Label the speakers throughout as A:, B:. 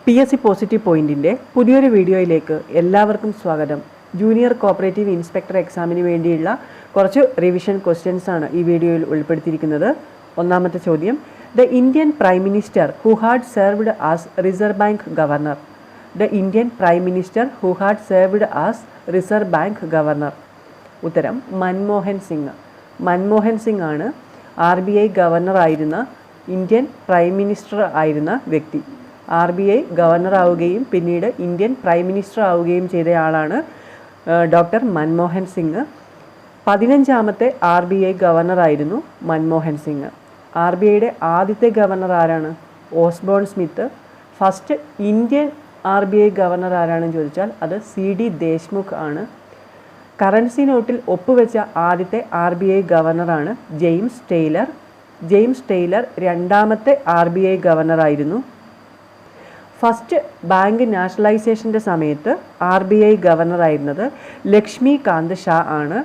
A: PSC positive പോയിന്റിൻ്റെ പുതിയൊരു വീഡിയോയിലേക്ക് എല്ലാവർക്കും സ്വാഗതം. ജൂനിയർ കോപ്പറേറ്റീവ് ഇൻസ്പെക്ടർ എക്സാമിന് വേണ്ടിയുള്ള കുറച്ച് റിവിഷൻ ക്വസ്റ്റ്യൻസ് ആണ് ഈ വീഡിയോയിൽ ഉൾപ്പെടുത്തിയിരിക്കുന്നത്. ഒന്നാമത്തെ ചോദ്യം, the Indian prime minister who had served as reserve bank governor. The Indian prime minister who had served as reserve bank governor. ഉത്തരം മൻമോഹൻ സിംഗ്. മൻമോഹൻ സിംഗ് ആണ് RBI ഗവർണർ ആയിരുന്ന ഇന്ത്യൻ പ്രൈം മിനിസ്റ്റർ ആയിരുന്ന വ്യക്തി. RBI ഗവർണർ ആവുകയും പിന്നീട് ഇന്ത്യൻ പ്രൈം മിനിസ്റ്റർ ആവുകയും ചെയ്തയാളാണ് doctor Manmohan Singh. 15ാമത്തെ RBI ഗവർണർ ആയിരുന്നു മൻമോഹൻ സിംഗ്. RBIയുടെ ആദ്യത്തെ ഗവർണർ ആരാണ്? Osborne Smith. First Indian RBI governor ആരാണെന്ന് ചോദിച്ചാൽ അത് CD ദേശ്മുഖ് ആണ്. കറൻസി നോട്ടിൽ ഒപ്പുവെച്ച ആദ്യത്തെ RBI ഗവർണറാണ് ജെയിംസ് ടെയ്ലർ. ജെയിംസ് ടെയ്ലർ 2ാമത്തെ RBI ഗവർണറായിരുന്നു. ഫസ്റ്റ് ബാങ്ക് നാഷണലൈസേഷൻ്റെ സമയത്ത് RBI ഗവർണറായിരുന്നത് ലക്ഷ്മികാന്ത് ഷാ ആണ്.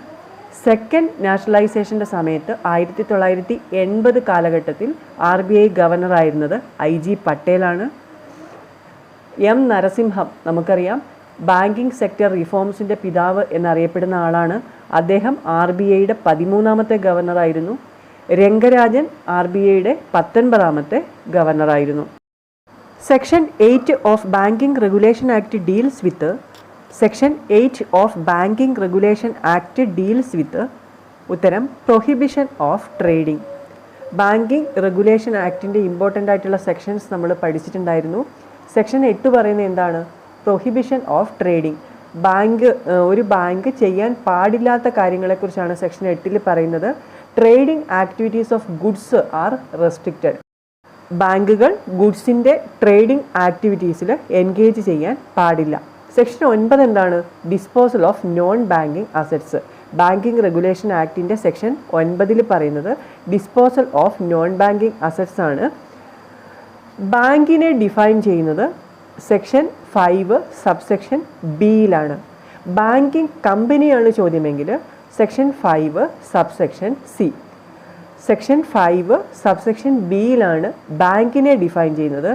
A: സെക്കൻഡ് നാഷണലൈസേഷൻ്റെ സമയത്ത് 1980 കാലഘട്ടത്തിൽ RBI ഗവർണറായിരുന്നത് IG പട്ടേലാണ്. M നരസിംഹം നമുക്കറിയാം, ബാങ്കിങ് സെക്ടർ റിഫോംസിൻ്റെ പിതാവ് എന്നറിയപ്പെടുന്ന ആളാണ്. അദ്ദേഹം RBIയുടെ 13ാമത്തെ ഗവർണറായിരുന്നു. രംഗരാജൻ RBIയുടെ 19ാമത്തെ ഗവർണറായിരുന്നു. Section 8 of banking regulation act deals with. Section 8 of banking regulation act deals with. ഉത്തരം prohibition of trading. Banking regulation ആക്ടിൻ്റെ ഇമ്പോർട്ടൻ്റ് ആയിട്ടുള്ള സെക്ഷൻസ് നമ്മൾ പഠിച്ചിട്ടുണ്ടായിരുന്നു. സെക്ഷൻ 8 പറയുന്നത് എന്താണ്? Prohibition of trading. ഒരു ബാങ്ക് ചെയ്യാൻ പാടില്ലാത്ത കാര്യങ്ങളെക്കുറിച്ചാണ് സെക്ഷൻ 8 പറയുന്നത്. Trading activities of goods are restricted. ബാങ്കുകൾ ഗുഡ്സിൻ്റെ ട്രേഡിംഗ് ആക്ടിവിറ്റീസിൽ എൻഗേജ് ചെയ്യാൻ പാടില്ല. സെക്ഷൻ 9 എന്താണ്? Disposal of non banking assets. Banking regulation ആക്ടിൻ്റെ സെക്ഷൻ 9 പറയുന്നത് disposal of non banking assets ആണ്. ബാങ്കിനെ ഡിഫൈൻ ചെയ്യുന്നത് സെക്ഷൻ 5 സബ്സെക്ഷൻ ബിയിലാണ്. ബാങ്കിങ് കമ്പനിയാണ് ചോദ്യമെങ്കിൽ section 5 subsection C. Section 5 subsection ബിയിലാണ് ബാങ്കിനെ ഡിഫൈൻ ചെയ്യുന്നത്.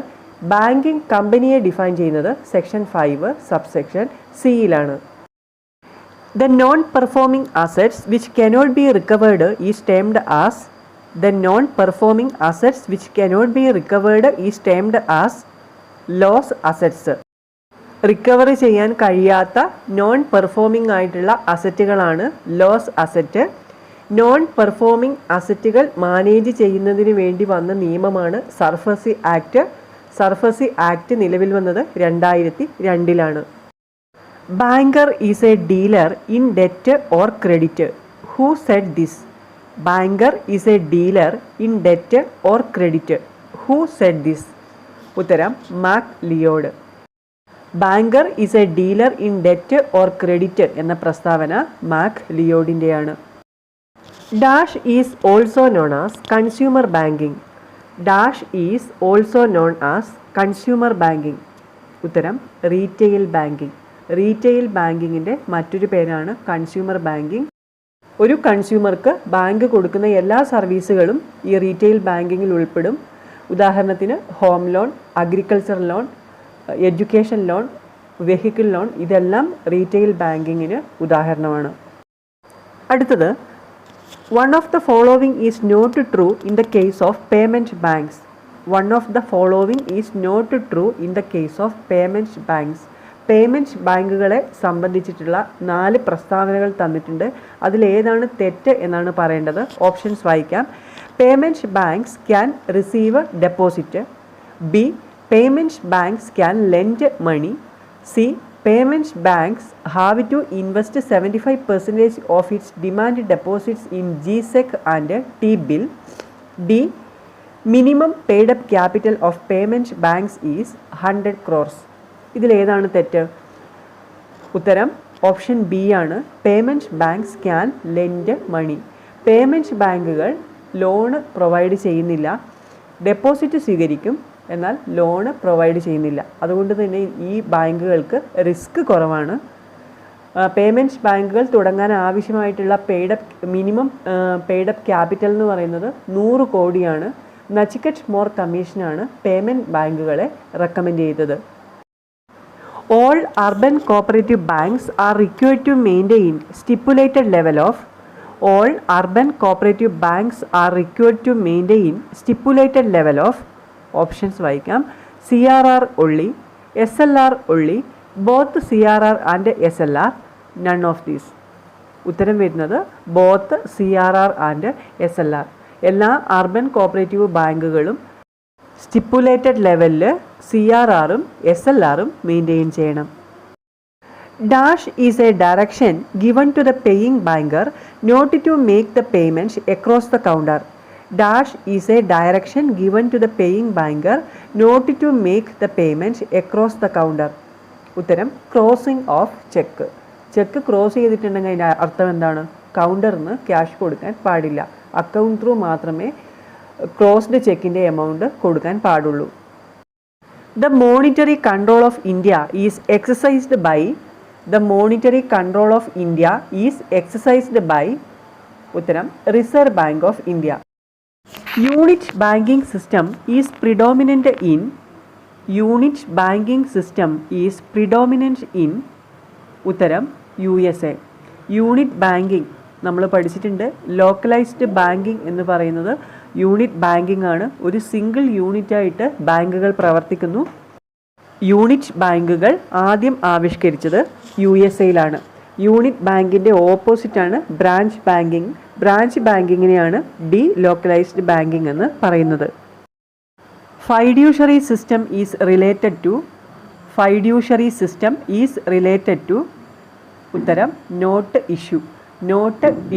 A: ബാങ്കിങ് കമ്പനിയെ ഡിഫൈൻ ചെയ്യുന്നത് സെക്ഷൻ 5 സബ്സെക്ഷൻ സിയിലാണ്. The non performing assets which cannot be recovered is termed as. The non performing assets which cannot be recovered is termed as loss assets. Recover ചെയ്യാൻ കഴിയാത്ത non performing ആയിട്ടുള്ള അസറ്റുകളാണ് loss asset. Non performing അസറ്റുകൾ manage ചെയ്യുന്നതിന് വേണ്ടി വന്ന നിയമമാണ് സർഫസി act. സർഫസി act നിലവിൽ വന്നത് 2002 banker is a dealer in debt or credit. Who said this? Banker is a dealer in debt or credit. Who said this? ഉത്തരം MacLeod. Banker is a dealer in debt or credit എന്ന പ്രസ്താവന മാക് ലിയോഡിൻ്റെയാണ്. Dash is also known as consumer banking. Dash is also known as consumer banking. ഉത്തരം retail banking. Retail ബാങ്കിങ്ങിൻ്റെ മറ്റൊരു പേരാണ് consumer banking. ഒരു കൺസ്യൂമർക്ക് ബാങ്ക് കൊടുക്കുന്ന എല്ലാ സർവീസുകളും ഈ റീറ്റെയിൽ ബാങ്കിങ്ങിൽ ഉൾപ്പെടും. ഉദാഹരണത്തിന് home loan, agriculture loan, education loan, vehicle loan, ഇതെല്ലാം റീറ്റെയിൽ ബാങ്കിങ്ങിന് ഉദാഹരണമാണ്. അടുത്തത്, one of the following is not true in the case of payment banks. One of the following is not true in the case of payment banks. Payment ബാങ്കുകളെ സംബന്ധിച്ചിട്ടുള്ള 4 പ്രസ്താവനകൾ തന്നിട്ടുണ്ട്. അതിലേതാണ് തെറ്റ് എന്നാണ് പറയേണ്ടത്. ഓപ്ഷൻസ് വായിക്കാം. Payment banks can receive deposit. B, payment banks can lend money. C, payment banks have to invest 75% of its demand deposits in GSEC and T-bill. D, minimum paid up capital of payment banks is 100 crores. ഇതിലേതാണ് തെറ്റ്? ഉത്തരം option B ആണ്. Payment banks can lend money. Payment ബാങ്കുകൾ loan provide ചെയ്യുന്നില്ല. Deposit സ്വീകരിക്കും, എന്നാൽ loan provide ചെയ്യുന്നില്ല. അതുകൊണ്ട് തന്നെ ഈ ബാങ്കുകൾക്ക് റിസ്ക് കുറവാണ്. പേയ്മെൻറ്റ് ബാങ്കുകൾ തുടങ്ങാൻ ആവശ്യമായിട്ടുള്ള മിനിമം പെയ്ഡ് അപ്പ് ക്യാപിറ്റൽ എന്ന് പറയുന്നത് 100 കോടിയാണ്. നച്ചിക്കറ്റ് മോർ കമ്മീഷനാണ് പേയ്മെൻറ്റ് ബാങ്കുകളെ റെക്കമെൻഡ് ചെയ്തത്. All urban cooperative banks are required to maintain stipulated level of options വായിക്കാം. CRR only, SLR only, both CRR and SLR, none of these. ഉത്തരം വരുന്നത് both CRR and SLR. എല്ലാ അർബൻ കോപ്പറേറ്റീവ് ബാങ്കുകളും stipulated ലെവലിൽ CRRഉം SLRഉം maintain ചെയ്യണം. Dash is a direction given to the paying banker not to make the payments across the counter. Dash is a direction given to the paying banker not to make the payments across the counter. ഉത്തരം crossing of cheque. Check cross ചെയ്തിട്ടുണ്ടെങ്കിൽ അതിൻ്റെ അർത്ഥം എന്താണ്? കൗണ്ടറിന് cash കൊടുക്കാൻ പാടില്ല. Account through മാത്രമേ crossed ചെക്കിൻ്റെ amount കൊടുക്കാൻ പാടുള്ളൂ. The monetary control of India is exercised by ഉത്തരം reserve bank of India. Unit banking system is predominant in ഉത്തരം USA. യൂണിറ്റ് ബാങ്കിങ് നമ്മൾ പഠിച്ചിട്ടുണ്ട്. ലോക്കലൈസ്ഡ് ബാങ്കിങ് എന്ന് പറയുന്നത് യൂണിറ്റ് ബാങ്കിങ് ആണ്. ഒരു സിംഗിൾ യൂണിറ്റായിട്ട് ബാങ്കുകൾ പ്രവർത്തിക്കുന്നു. യൂണിറ്റ് ബാങ്കുകൾ ആദ്യം ആവിഷ്കരിച്ചത് USA-ലാണ്. യൂണിറ്റ് ബാങ്കിൻ്റെ ഓപ്പോസിറ്റാണ് ബ്രാഞ്ച് ബാങ്കിങ്. ബ്രാഞ്ച് ബാങ്കിങ്ങിനെയാണ് ലോക്കലൈസ്ഡ് ബാങ്കിങ് എന്ന് പറയുന്നത്. Fiduciary system is related to ഉത്തരം നോട്ട്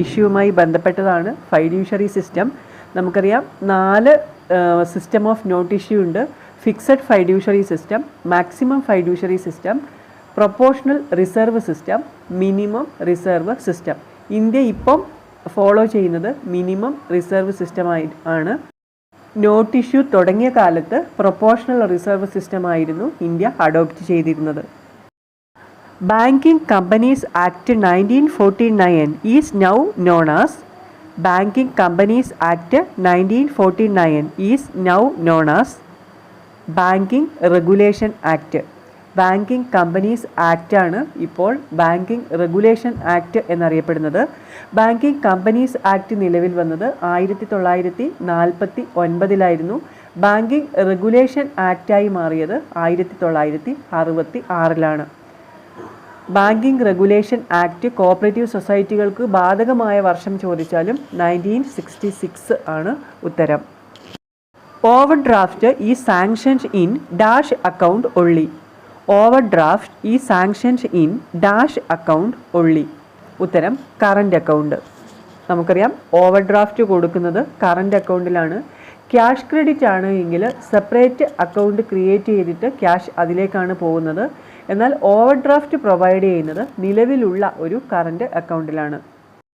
A: ഇഷ്യൂവുമായി ബന്ധപ്പെട്ടതാണ് ഫൈഡ്യൂഷ്യറി സിസ്റ്റം. നമുക്കറിയാം 4 സിസ്റ്റം ഓഫ് നോട്ട് ഇഷ്യൂ ഉണ്ട്. Fixed fiduciary system, maximum fiduciary system, proportional reserve system, minimum reserve system. India ഇപ്പം ഫോളോ ചെയ്യുന്നത് മിനിമം റിസർവ് സിസ്റ്റമായി ആണ്. നോട്ട് ഇഷ്യൂ തുടങ്ങിയ കാലത്ത് പ്രൊപ്പോർഷണൽ റിസർവ് സിസ്റ്റമായിരുന്നു ഇന്ത്യ അഡോപ്റ്റ് ചെയ്തിരുന്നത്. Banking Companies Act 1949 is now known as Banking Companies Act 1949 is now known as Banking Regulation Act. Banking companies act ആണ് ഇപ്പോൾ ബാങ്കിങ് റെഗുലേഷൻ ആക്ട് എന്നറിയപ്പെടുന്നത്. Banking companies act നിലവിൽ വന്നത് 1949 banking regulation ആക്റ്റായി മാറിയത് 1966 banking regulation act cooperative സൊസൈറ്റികൾക്ക് ബാധകമായ വർഷം ചോദിച്ചാലും 1966 ആണ് ഉത്തരം. ഓവർ ഡ്രാഫ്റ്റ് ഈ sanctioned in dash account only. Overdraft ഈ sanctioned in dash account only. ഉത്തരം കറണ്ട് അക്കൗണ്ട്. നമുക്കറിയാം ഓവർഡ്രാഫ്റ്റ് കൊടുക്കുന്നത് കറണ്ട് അക്കൗണ്ടിലാണ്. ക്യാഷ് ക്രെഡിറ്റ് ആണ് എങ്കിൽ സെപ്പറേറ്റ് അക്കൗണ്ട് ക്രിയേറ്റ് ചെയ്തിട്ട് ക്യാഷ് അതിലേക്കാണ് പോകുന്നത്. എന്നാൽ ഓവർഡ്രാഫ്റ്റ് പ്രൊവൈഡ് ചെയ്യുന്നത് നിലവിലുള്ള ഒരു കറണ്ട് അക്കൗണ്ടിലാണ്.